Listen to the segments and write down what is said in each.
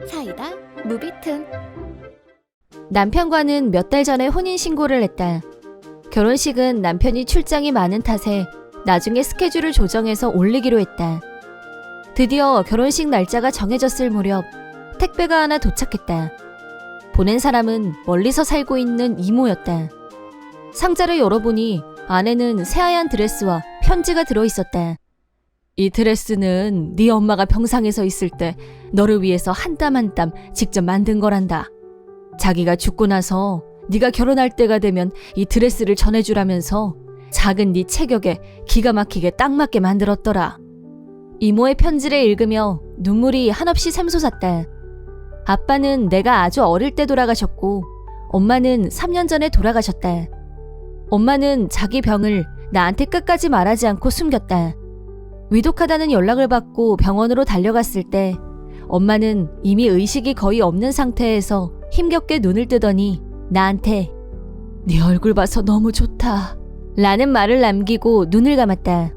사이다 무비튼. 남편과는 몇 달 전에 혼인신고를 했다. 결혼식은 남편이 출장이 많은 탓에 나중에 스케줄을 조정해서 올리기로 했다. 드디어 결혼식 날짜가 정해졌을 무렵 택배가 하나 도착했다. 보낸 사람은 멀리서 살고 있는 이모였다. 상자를 열어보니 안에는 새하얀 드레스와 편지가 들어있었다. 이 드레스는 네 엄마가 병상에서 있을 때 너를 위해서 한 땀 한 땀 직접 만든 거란다. 자기가 죽고 나서 네가 결혼할 때가 되면 이 드레스를 전해주라면서 작은 네 체격에 기가 막히게 딱 맞게 만들었더라. 이모의 편지를 읽으며 눈물이 한없이 샘솟았다. 아빠는 내가 아주 어릴 때 돌아가셨고 엄마는 3년 전에 돌아가셨다. 엄마는 자기 병을 나한테 끝까지 말하지 않고 숨겼다. 위독하다는 연락을 받고 병원으로 달려갔을 때 엄마는 이미 의식이 거의 없는 상태에서 힘겹게 눈을 뜨더니 나한테 네 얼굴 봐서 너무 좋다 라는 말을 남기고 눈을 감았다.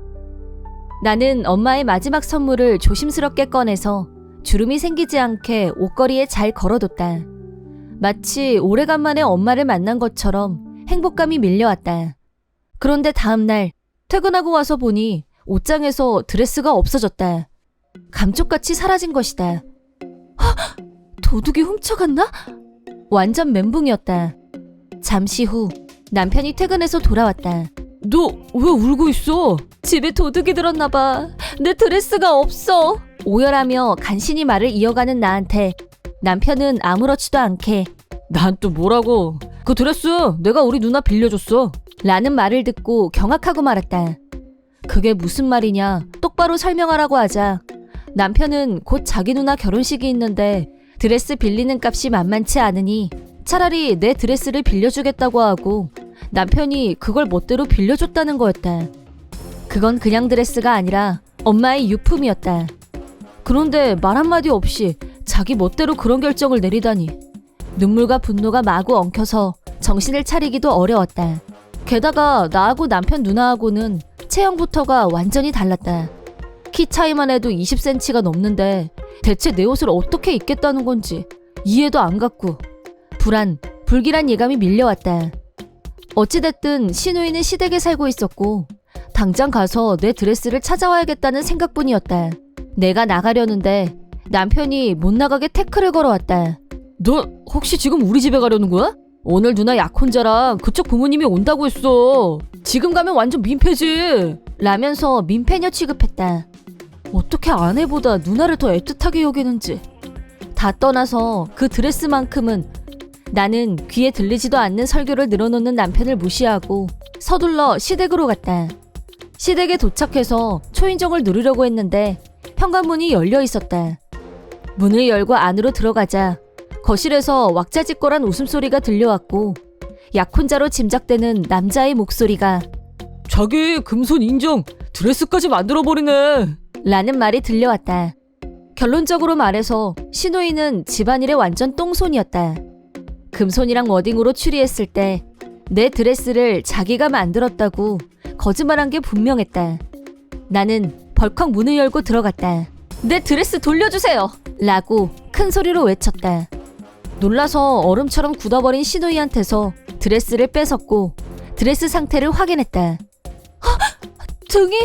나는 엄마의 마지막 선물을 조심스럽게 꺼내서 주름이 생기지 않게 옷걸이에 잘 걸어뒀다. 마치 오래간만에 엄마를 만난 것처럼 행복감이 밀려왔다. 그런데 다음날 퇴근하고 와서 보니 옷장에서 드레스가 없어졌다. 감쪽같이 사라진 것이다. 헉! 도둑이 훔쳐갔나? 완전 멘붕이었다. 잠시 후 남편이 퇴근해서 돌아왔다. 너 왜 울고 있어? 집에 도둑이 들었나봐. 내 드레스가 없어. 오열하며 간신히 말을 이어가는 나한테 남편은 아무렇지도 않게 난 또 뭐라고? 그 드레스 내가 우리 누나 빌려줬어 라는 말을 듣고 경악하고 말았다. 그게 무슨 말이냐 똑바로 설명하라고 하자 남편은 곧 자기 누나 결혼식이 있는데 드레스 빌리는 값이 만만치 않으니 차라리 내 드레스를 빌려주겠다고 하고 남편이 그걸 멋대로 빌려줬다는 거였다. 그건 그냥 드레스가 아니라 엄마의 유품이었다. 그런데 말 한마디 없이 자기 멋대로 그런 결정을 내리다니 눈물과 분노가 마구 엉켜서 정신을 차리기도 어려웠다. 게다가 나하고 남편 누나하고는 체형부터가 완전히 달랐다. 키 차이만 해도 20cm가 넘는데 대체 내 옷을 어떻게 입겠다는 건지 이해도 안 갔고 불길한 예감이 밀려왔다. 어찌됐든 시누이는 시댁에 살고 있었고 당장 가서 내 드레스를 찾아와야겠다는 생각뿐이었다. 내가 나가려는데 남편이 못 나가게 태클을 걸어왔다. 너 혹시 지금 우리 집에 가려는 거야? 오늘 누나 약혼자랑 그쪽 부모님이 온다고 했어. 지금 가면 완전 민폐지. 라면서 민폐녀 취급했다. 어떻게 아내보다 누나를 더 애틋하게 여기는지. 다 떠나서 그 드레스만큼은 나는 귀에 들리지도 않는 설교를 늘어놓는 남편을 무시하고 서둘러 시댁으로 갔다. 시댁에 도착해서 초인종을 누르려고 했는데 현관문이 열려 있었다. 문을 열고 안으로 들어가자 거실에서 왁자지껄한 웃음소리가 들려왔고 약혼자로 짐작되는 남자의 목소리가 자기 금손 인정! 드레스까지 만들어버리네! 라는 말이 들려왔다. 결론적으로 말해서 시누이는 집안일의 완전 똥손이었다. 금손이랑 워딩으로 추리했을 때 내 드레스를 자기가 만들었다고 거짓말한 게 분명했다. 나는 벌컥 문을 열고 들어갔다. 내 드레스 돌려주세요! 라고 큰 소리로 외쳤다. 놀라서 얼음처럼 굳어버린 시누이한테서 드레스를 뺏었고 드레스 상태를 확인했다. 등이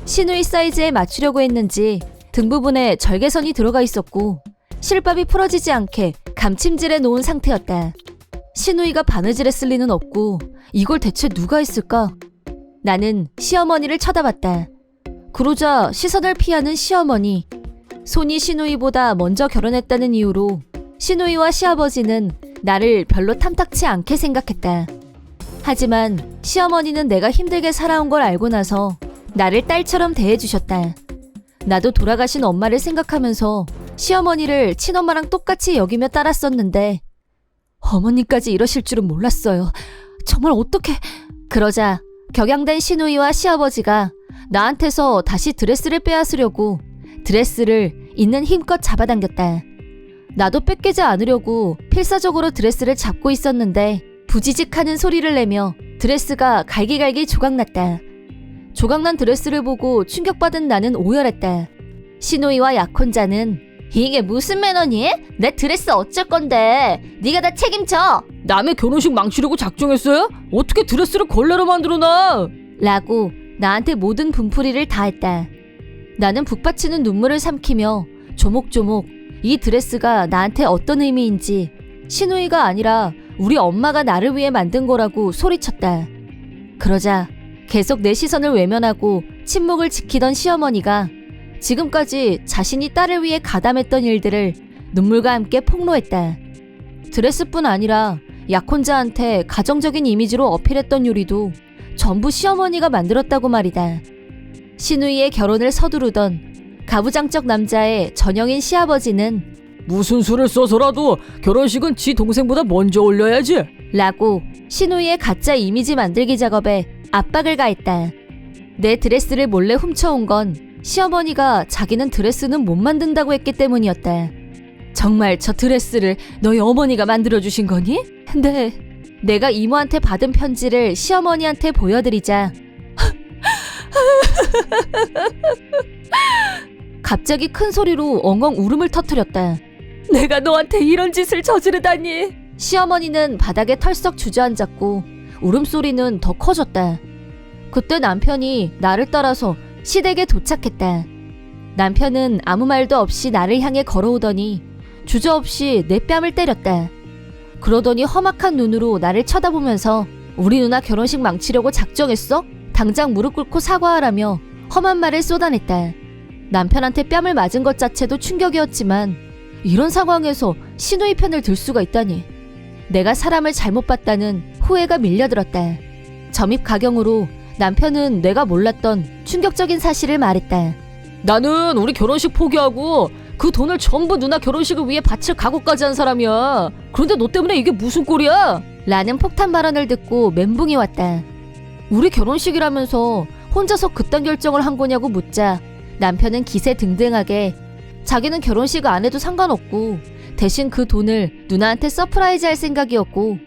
시누이 사이즈에 맞추려고 했는지 등 부분에 절개선이 들어가 있었고 실밥이 풀어지지 않게 감침질해 놓은 상태였다. 시누이가 바느질했을 리는 없고 이걸 대체 누가 했을까? 나는 시어머니를 쳐다봤다. 그러자 시선을 피하는 시어머니. 손이 시누이보다 먼저 결혼했다는 이유로 시누이와 시아버지는 나를 별로 탐탁치 않게 생각했다. 하지만 시어머니는 내가 힘들게 살아온 걸 알고 나서 나를 딸처럼 대해주셨다. 나도 돌아가신 엄마를 생각하면서 시어머니를 친엄마랑 똑같이 여기며 따랐었는데 어머니까지 이러실 줄은 몰랐어요. 정말 어떻게... 그러자 격양된 시누이와 시아버지가 나한테서 다시 드레스를 빼앗으려고 드레스를 있는 힘껏 잡아당겼다. 나도 뺏기지 않으려고 필사적으로 드레스를 잡고 있었는데 부지직하는 소리를 내며 드레스가 갈기갈기 조각났다. 조각난 드레스를 보고 충격받은 나는 오열했다. 시누이와 약혼자는 이게 무슨 매너니? 내 드레스 어쩔 건데 네가 다 책임져. 남의 결혼식 망치려고 작정했어요? 어떻게 드레스를 걸레로 만들어놔? 라고 나한테 모든 분풀이를 다 했다. 나는 북받치는 눈물을 삼키며 조목조목 이 드레스가 나한테 어떤 의미인지 시누이가 아니라 우리 엄마가 나를 위해 만든 거라고 소리쳤다. 그러자 계속 내 시선을 외면하고 침묵을 지키던 시어머니가 지금까지 자신이 딸을 위해 가담했던 일들을 눈물과 함께 폭로했다. 드레스뿐 아니라 약혼자한테 가정적인 이미지로 어필했던 요리도 전부 시어머니가 만들었다고 말이다. 시누이의 결혼을 서두르던 가부장적 남자의 전형인 시아버지는 무슨 수를 써서라도 결혼식은 지 동생보다 먼저 올려야지. 라고 시누이의 가짜 이미지 만들기 작업에 압박을 가했다. 내 드레스를 몰래 훔쳐온 건 시어머니가 자기는 드레스는 못 만든다고 했기 때문이었다. 정말 저 드레스를 너희 어머니가 만들어주신 거니? 네. 내가 이모한테 받은 편지를 시어머니한테 보여드리자 갑자기 큰 소리로 엉엉 울음을 터뜨렸다. 내가 너한테 이런 짓을 저지르다니. 시어머니는 바닥에 털썩 주저앉았고 울음소리는 더 커졌다. 그때 남편이 나를 따라서 시댁에 도착했다. 남편은 아무 말도 없이 나를 향해 걸어오더니 주저없이 내 뺨을 때렸다. 그러더니 험악한 눈으로 나를 쳐다보면서 우리 누나 결혼식 망치려고 작정했어? 당장 무릎 꿇고 사과하라며 험한 말을 쏟아냈다. 남편한테 뺨을 맞은 것 자체도 충격이었지만 이런 상황에서 시누이 편을 들 수가 있다니. 내가 사람을 잘못 봤다는 후회가 밀려들었다. 점입가경으로 남편은 내가 몰랐던 충격적인 사실을 말했다. 나는 우리 결혼식 포기하고 그 돈을 전부 누나 결혼식을 위해 바칠 각오까지 한 사람이야. 그런데 너 때문에 이게 무슨 꼴이야? 라는 폭탄 발언을 듣고 멘붕이 왔다. 우리 결혼식이라면서 혼자서 그딴 결정을 한 거냐고 묻자 남편은 기세등등하게 자기는 결혼식 안 해도 상관없고 대신 그 돈을 누나한테 서프라이즈 할 생각이었고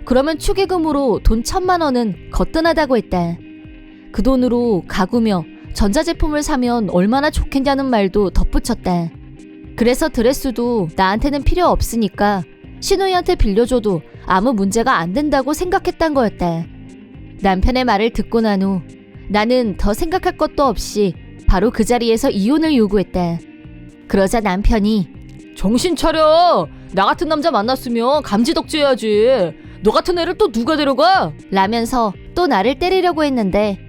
그러면 축의금으로 돈 1,000만 원은 거뜬하다고 했다. 그 돈으로 가구며 전자제품을 사면 얼마나 좋겠냐는 말도 덧붙였다. 그래서 드레스도 나한테는 필요 없으니까 시누이한테 빌려줘도 아무 문제가 안 된다고 생각했단 거였다. 남편의 말을 듣고 난 후 나는 더 생각할 것도 없이 바로 그 자리에서 이혼을 요구했다. 그러자 남편이 정신 차려. 나 같은 남자 만났으면 감지덕지해야지. 너 같은 애를 또 누가 데려가? 라면서 또 나를 때리려고 했는데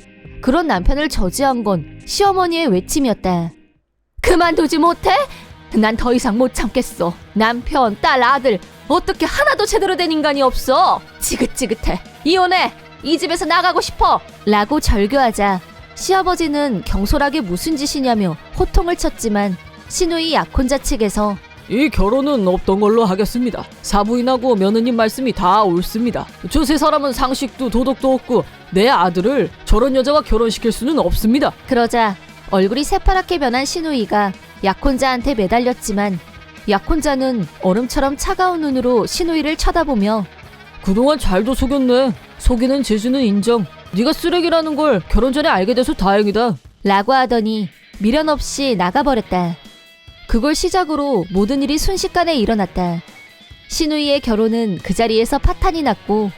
그런 남편을 저지한 건 시어머니의 외침이었다. 그만두지 못해? 난 더 이상 못 참겠어. 남편, 딸, 아들 어떻게 하나도 제대로 된 인간이 없어. 지긋지긋해. 이혼해. 이 집에서 나가고 싶어. 라고 절교하자 시아버지는 경솔하게 무슨 짓이냐며 호통을 쳤지만 시누이 약혼자 측에서 이 결혼은 없던 걸로 하겠습니다. 사부인하고 며느님 말씀이 다 옳습니다. 저 세 사람은 상식도 도덕도 없고 내 아들을 저런 여자와 결혼시킬 수는 없습니다. 그러자 얼굴이 새파랗게 변한 시누이가 약혼자한테 매달렸지만 약혼자는 얼음처럼 차가운 눈으로 시누이를 쳐다보며 그동안 잘도 속였네. 속이는 재주는 인정. 네가 쓰레기라는 걸 결혼 전에 알게 돼서 다행이다. 라고 하더니 미련 없이 나가버렸다. 그걸 시작으로 모든 일이 순식간에 일어났다. 시누이의 결혼은 그 자리에서 파탄이 났고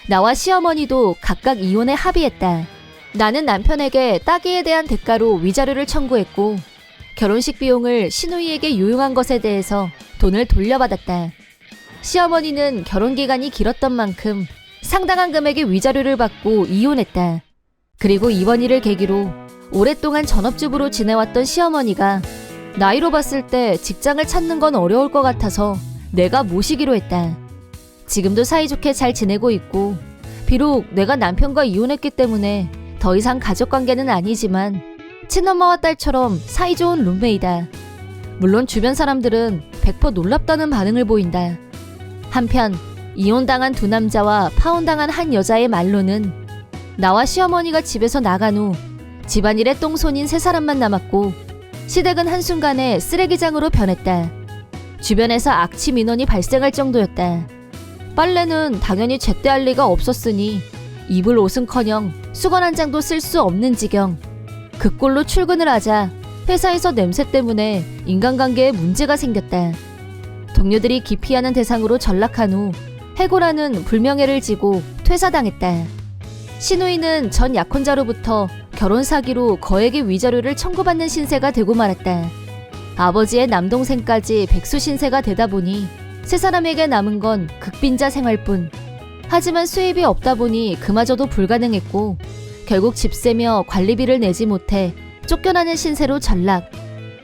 나와 시어머니도 각각 이혼에 합의했다. 나는 남편에게 따귀에 대한 대가로 위자료를 청구했고 결혼식 비용을 시누이에게 유용한 것에 대해서 돈을 돌려받았다. 시어머니는 결혼 기간이 길었던 만큼 상당한 금액의 위자료를 받고 이혼했다. 그리고 이번 일을 계기로 오랫동안 전업주부로 지내왔던 시어머니가 나이로 봤을 때 직장을 찾는 건 어려울 것 같아서 내가 모시기로 했다. 지금도 사이좋게 잘 지내고 있고 비록 내가 남편과 이혼했기 때문에 더 이상 가족관계는 아니지만 친엄마와 딸처럼 사이좋은 룸메이다. 물론 주변 사람들은 100% 놀랍다는 반응을 보인다. 한편 이혼당한 두 남자와 파혼당한 한 여자의 말로는 나와 시어머니가 집에서 나간 후 집안일에 똥손인 세 사람만 남았고 시댁은 한순간에 쓰레기장으로 변했다. 주변에서 악취 민원이 발생할 정도였다. 빨래는 당연히 제때 할 리가 없었으니 입을 옷은커녕 수건 한 장도 쓸 수 없는 지경. 그 꼴로 출근을 하자 회사에서 냄새 때문에 인간관계에 문제가 생겼다. 동료들이 기피하는 대상으로 전락한 후 해고라는 불명예를 지고 퇴사당했다. 신우이는 전 약혼자로부터 결혼 사기로 거액의 위자료를 청구받는 신세가 되고 말았다. 아버지의 남동생까지 백수 신세가 되다 보니 세 사람에게 남은 건 극빈자 생활뿐. 하지만 수입이 없다 보니 그마저도 불가능했고 결국 집세며 관리비를 내지 못해 쫓겨나는 신세로 전락.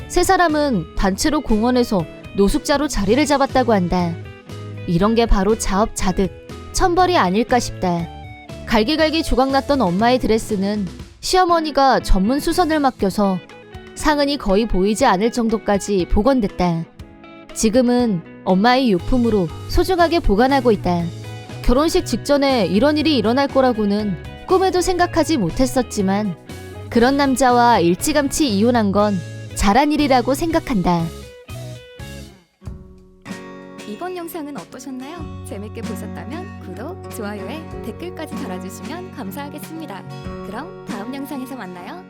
세 사람은 단체로 공원에서 노숙자로 자리를 잡았다고 한다. 이런 게 바로 자업자득, 천벌이 아닐까 싶다. 갈기갈기 조각났던 엄마의 드레스는 시어머니가 전문 수선을 맡겨서 상흔이 거의 보이지 않을 정도까지 복원됐다. 지금은 엄마의 유품으로 소중하게 보관하고 있다. 결혼식 직전에 이런 일이 일어날 거라고는 꿈에도 생각하지 못했었지만 그런 남자와 일찌감치 이혼한 건 잘한 일이라고 생각한다. 이번 영상은 어떠셨나요? 재밌게 보셨다면 구독, 좋아요에 댓글까지 달아주시면 감사하겠습니다. 그럼 다음 영상에서 만나요.